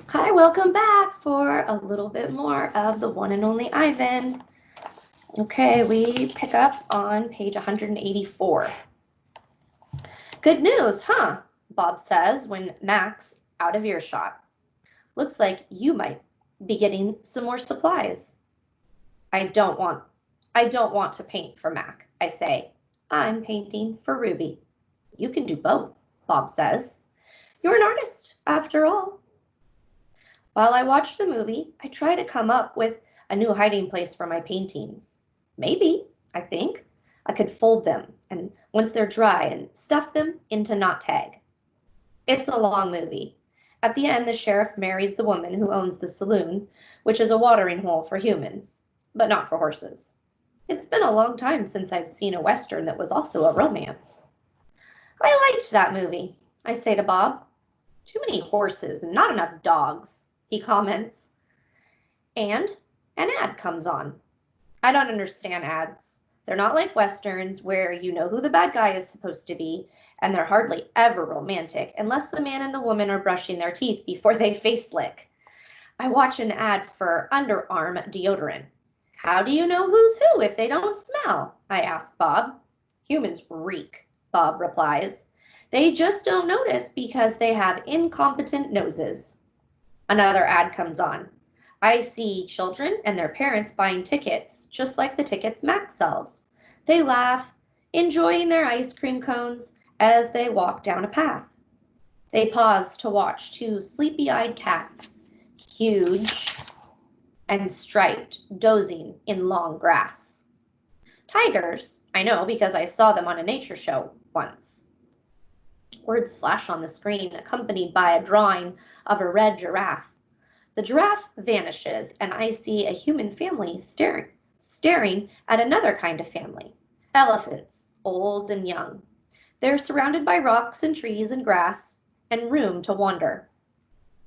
Hi, welcome back for a little bit more of the one and only Ivan. Okay, we pick up on page 184. Good news, huh? Bob says when Mac's out of earshot. Looks like you might be getting some more supplies. I don't want to paint for Mac, I say. I'm painting for Ruby. You can do both, Bob says. You're an artist, after all. While I watch the movie, I try to come up with a new hiding place for my paintings. Maybe, I think, I could fold them and once they're dry and stuff them into knot tag. It's a long movie. At the end, the sheriff marries the woman who owns the saloon, which is a watering hole for humans, but not for horses. It's been a long time since I've seen a Western that was also a romance. I liked that movie, I say to Bob. Too many horses and not enough dogs, he comments. And an ad comes on. I don't understand ads. They're not like Westerns where you know who the bad guy is supposed to be, and they're hardly ever romantic unless the man and the woman are brushing their teeth before they face lick. I watch an ad for underarm deodorant. How do you know who's who if they don't smell? I ask Bob. Humans reek, Bob replies. They just don't notice because they have incompetent noses. Another ad comes on. I see children and their parents buying tickets, just like the tickets Mac sells. They laugh, enjoying their ice cream cones as they walk down a path. They pause to watch two sleepy-eyed cats, huge and striped, dozing in long grass. Tigers, I know because I saw them on a nature show once. Words flash on the screen, accompanied by a drawing of a red giraffe. The giraffe vanishes, and I see a human family staring at another kind of family. Elephants, old and young. They're surrounded by rocks and trees and grass and room to wander.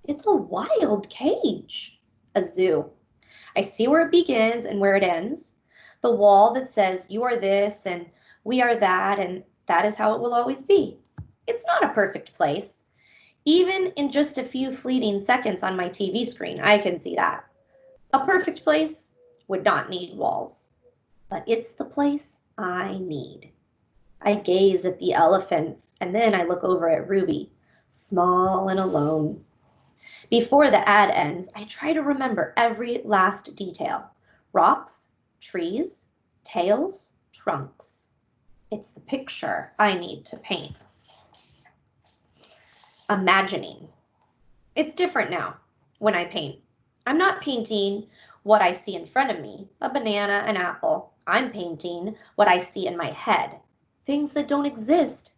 It's a wild cage, a zoo. I see where it begins and where it ends. The wall that says you are this and we are that, and that is how it will always be. It's not a perfect place. Even in just a few fleeting seconds on my TV screen, I can see that. A perfect place would not need walls, but it's the place I need. I gaze at the elephants and then I look over at Ruby, small and alone. Before the ad ends, I try to remember every last detail. Rocks, trees, tails, trunks. It's the picture I need to paint. Imagining. It's different now when I paint. I'm not painting what I see in front of me, a banana, an apple. I'm painting what I see in my head, things that don't exist,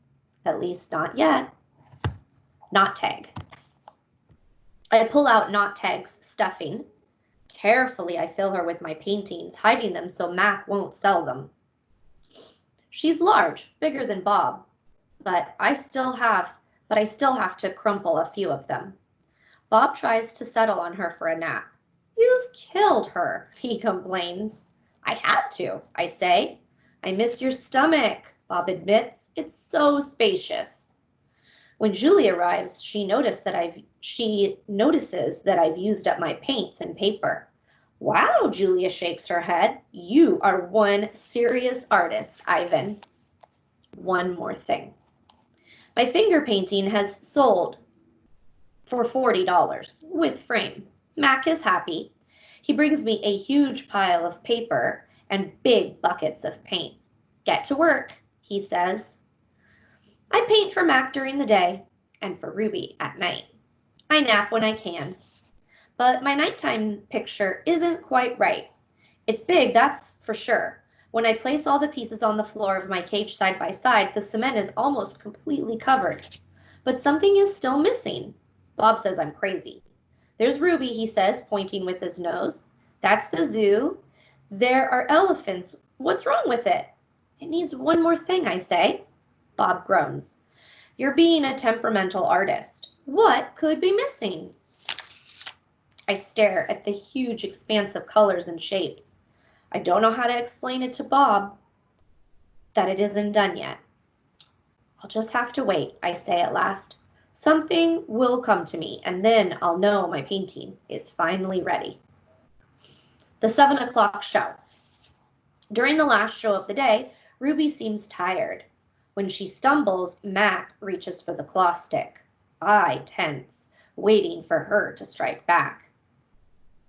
at least not yet. Knot tag. I pull out Knot tag's stuffing. Carefully, I fill her with my paintings, hiding them so Mac won't sell them. She's large, bigger than Bob, but I still have to crumple a few of them. Bob tries to settle on her for a nap. You've killed her, he complains. I had to, I say. I miss your stomach, Bob admits. It's so spacious. When Julie arrives, she notices that I've used up my paints and paper. Wow, Julia shakes her head. You are one serious artist, Ivan. One more thing. My finger painting has sold for $40 with frame. Mac is happy. He brings me a huge pile of paper and big buckets of paint. Get to work, he says. I paint for Mac during the day and for Ruby at night. I nap when I can. But my nighttime picture isn't quite right. It's big, that's for sure. When I place all the pieces on the floor of my cage side by side, the cement is almost completely covered. But something is still missing. Bob says I'm crazy. There's Ruby, he says, pointing with his nose. That's the zoo. There are elephants. What's wrong with it? It needs one more thing, I say. Bob groans. You're being a temperamental artist. What could be missing? I stare at the huge expanse of colors and shapes. I don't know how to explain it to Bob that it isn't done yet. I'll just have to wait, I say at last. Something will come to me, and then I'll know my painting is finally ready. The 7 o'clock show. During the last show of the day, Ruby seems tired. When she stumbles, Mac reaches for the claw stick. I tense, waiting for her to strike back.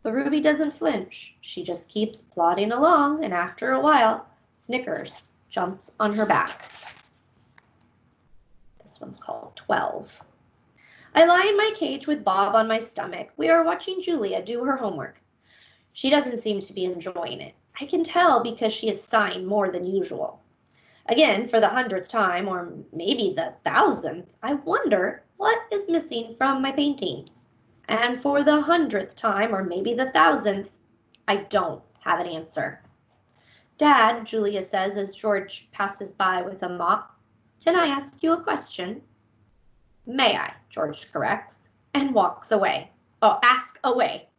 But Ruby doesn't flinch. She just keeps plodding along, and after a while, Snickers jumps on her back. This one's called 12. I lie in my cage with Bob on my stomach. We are watching Julia do her homework. She doesn't seem to be enjoying it. I can tell because she is sighing more than usual. Again, for the 100th time, or maybe the 1000th, I wonder what is missing from my painting. And for the 100th time, or maybe the 1000th, I don't have an answer. Dad, Julia says as George passes by with a mop, can I ask you a question? May I, George corrects, and walks away. Oh, ask away.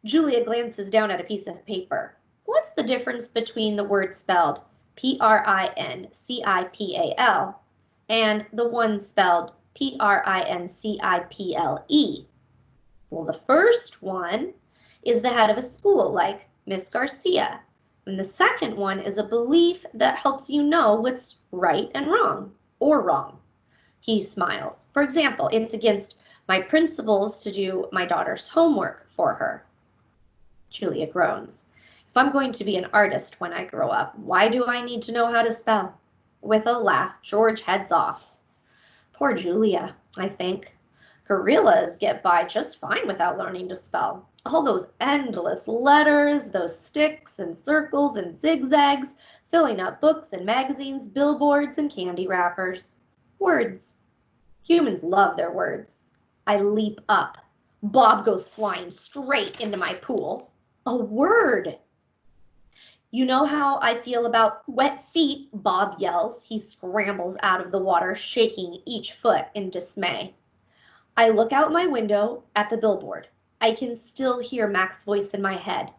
Julia glances down at a piece of paper. What's the difference between the word spelled P-R-I-N-C-I-P-A-L and the one spelled P-R-I-N-C-I-P-L-E? Well, the first one is the head of a school, like Miss Garcia. And the second one is a belief that helps you know what's right and wrong, or wrong. He smiles. For example, it's against my principles to do my daughter's homework for her. Julia groans. If I'm going to be an artist when I grow up, why do I need to know how to spell? With a laugh, George heads off. Poor Julia, I think. Gorillas get by just fine without learning to spell. All those endless letters, those sticks and circles and zigzags, filling up books and magazines, billboards and candy wrappers. Words. Humans love their words. I leap up. Bob goes flying straight into my pool. A word. You know how I feel about wet feet, Bob yells. He scrambles out of the water, shaking each foot in dismay. I look out my window at the billboard. I can still hear Mac's voice in my head.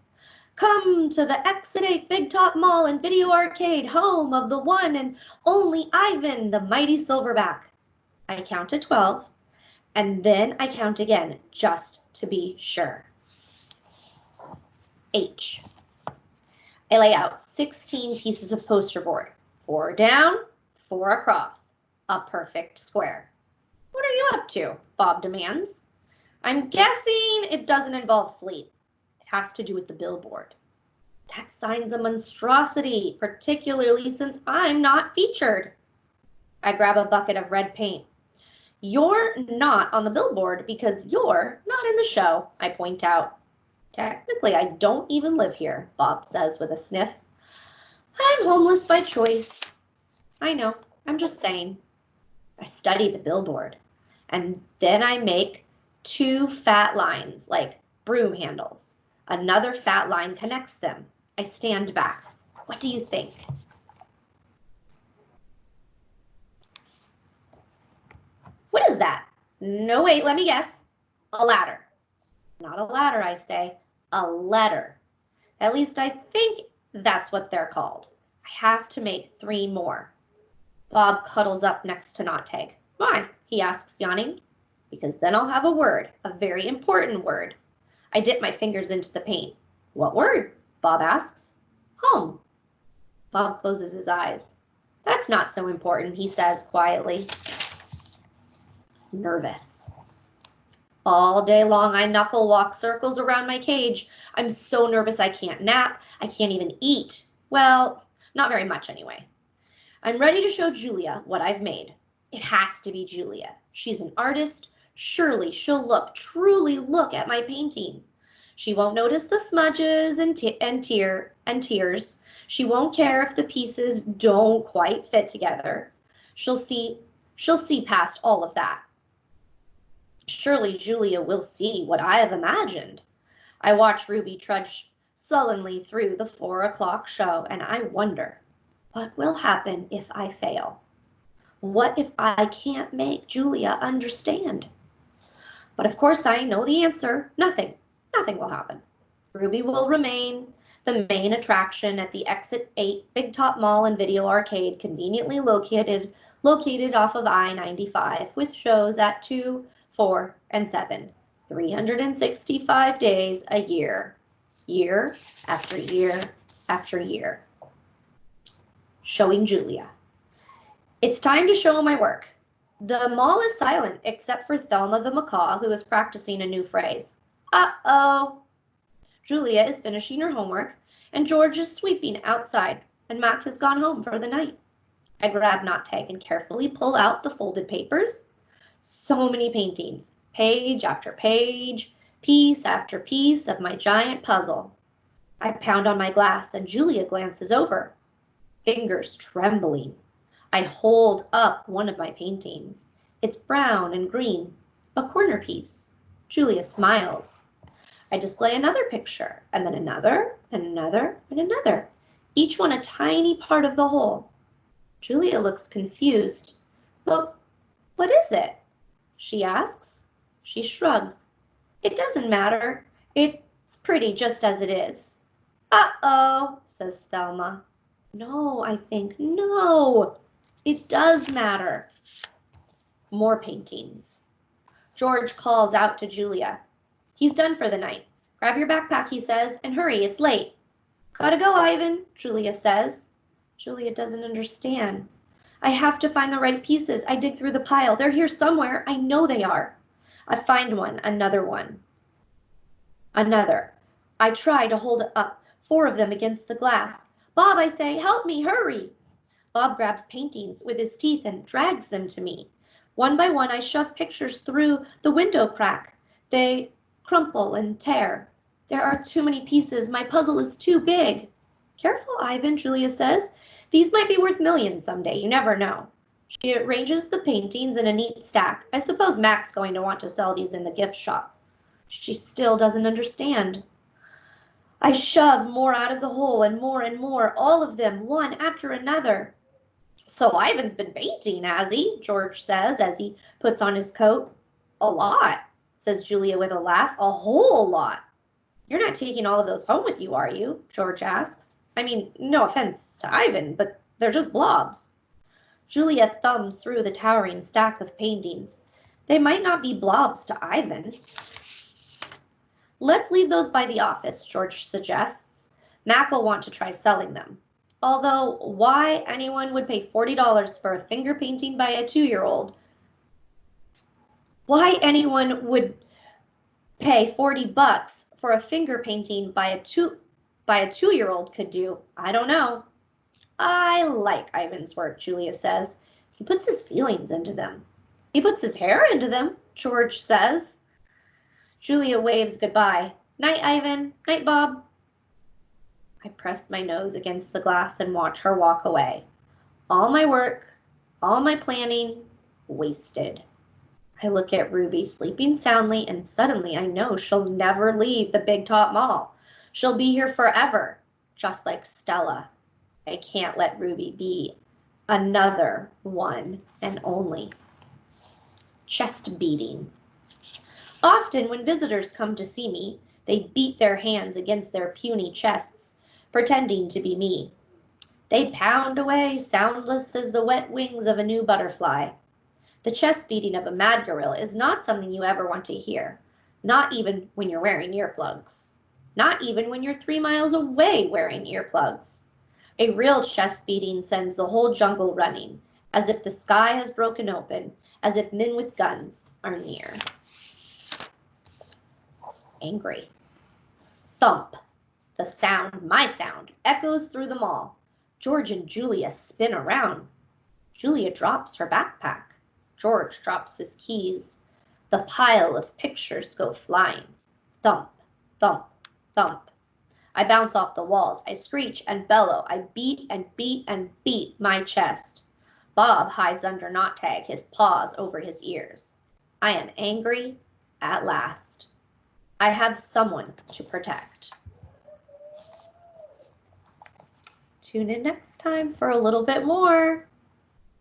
Come to the Exit 8 Big Top Mall and Video Arcade, home of the one and only Ivan, the mighty silverback. I count to 12, and then I count again, just to be sure. H. I lay out 16 pieces of poster board, 4 down, 4 across, a perfect square. What are you up to? Bob demands. I'm guessing it doesn't involve sleep. It has to do with the billboard. That sign's a monstrosity, particularly since I'm not featured. I grab a bucket of red paint. You're not on the billboard because you're not in the show, I point out. Technically, I don't even live here, Bob says with a sniff. I'm homeless by choice. I know, I'm just saying. I study the billboard, and then I make 2 fat lines like broom handles. Another fat line connects them. I stand back. What do you think? What is that? No, wait, let me guess. A ladder. Not a ladder, I say. A letter. At least I think that's what they're called. I have to make 3 more. Bob cuddles up next to Notag. Why? He asks, yawning. Because then I'll have a word, a very important word. I dip my fingers into the paint. What word? Bob asks. Home. Bob closes his eyes. That's not so important, he says quietly. Nervous. All day long, I knuckle walk circles around my cage. I'm so nervous I can't nap. I can't even eat. Well, not very much anyway. I'm ready to show Julia what I've made. It has to be Julia. She's an artist. Surely she'll truly look at my painting. She won't notice the smudges and tears. She won't care if the pieces don't quite fit together. She'll see past all of that. Surely Julia will see what I have imagined. I watch Ruby trudge sullenly through the 4 o'clock show, and I wonder, what will happen if I fail? What if I can't make Julia understand? But of course I know the answer. Nothing will happen. Ruby will remain the main attraction at the Exit 8 Big Top Mall and Video Arcade, conveniently located off of I-95, with shows at 2, 4, and 7, 365 days a year, year after year after year. Showing Julia. It's time to show my work. The mall is silent except for Thelma the macaw, who is practicing a new phrase. Uh-oh. Julia is finishing her homework, and George is sweeping outside, and Mac has gone home for the night. I grab Knot Tag and carefully pull out the folded papers. So many paintings, page after page, piece after piece of my giant puzzle. I pound on my glass, and Julia glances over, fingers trembling. I hold up one of my paintings. It's brown and green, a corner piece. Julia smiles. I display another picture, and then another, and another, and another, each one a tiny part of the whole. Julia looks confused. But what is it? She asks. She shrugs. It doesn't matter. It's pretty just as it is. Uh-oh, says Thelma. No, I think, no. It does matter. More paintings. George calls out to Julia. He's done for the night. Grab your backpack, he says, and hurry, it's late. Gotta go, Ivan, Julia says. Julia doesn't understand. I have to find the right pieces. I dig through the pile. They're here somewhere. I know they are. I find one, another one. Another. I try to hold up 4 of them against the glass. Bob, I say, help me, hurry. Bob grabs paintings with his teeth and drags them to me. One by one, I shove pictures through the window crack. They crumple and tear. There are too many pieces. My puzzle is too big. Careful, Ivan, Julia says. These might be worth millions someday. You never know. She arranges the paintings in a neat stack. I suppose Mac's going to want to sell these in the gift shop. She still doesn't understand. I shove more out of the hole and more, all of them, one after another. So Ivan's been painting, has he? George says as he puts on his coat. A lot, says Julia with a laugh. A whole lot. You're not taking all of those home with you, are you? George asks. I mean, no offense to Ivan, but they're just blobs. Julia thumbs through the towering stack of paintings. They might not be blobs to Ivan. Let's leave those by the office, George suggests. Mac will want to try selling them. Although, why anyone would pay $40 for a finger painting by a 2-year-old? Why anyone would pay $40 for a finger painting by a 2-year-old could do, I don't know. I like Ivan's work, Julia says. He puts his feelings into them. He puts his hair into them, George says. Julia waves goodbye. Night, Ivan. Night, Bob. I press my nose against the glass and watch her walk away. All my work, all my planning, wasted. I look at Ruby sleeping soundly, and suddenly I know she'll never leave the Big Top Mall. She'll be here forever, just like Stella. I can't let Ruby be another one and only. Chest beating. Often when visitors come to see me, they beat their hands against their puny chests, pretending to be me. They pound away, soundless as the wet wings of a new butterfly. The chest beating of a mad gorilla is not something you ever want to hear, not even when you're wearing earplugs. Not even when you're 3 miles away wearing earplugs. A real chest beating sends the whole jungle running, as if the sky has broken open, as if men with guns are near. Angry. Thump. The sound, my sound, echoes through the mall. George and Julia spin around. Julia drops her backpack. George drops his keys. The pile of pictures go flying. Thump, thump, thump. I bounce off the walls. I screech and bellow. I beat and beat and beat my chest. Bob hides under Knot Tag, his paws over his ears. I am angry at last. I have someone to protect. Tune in next time for a little bit more.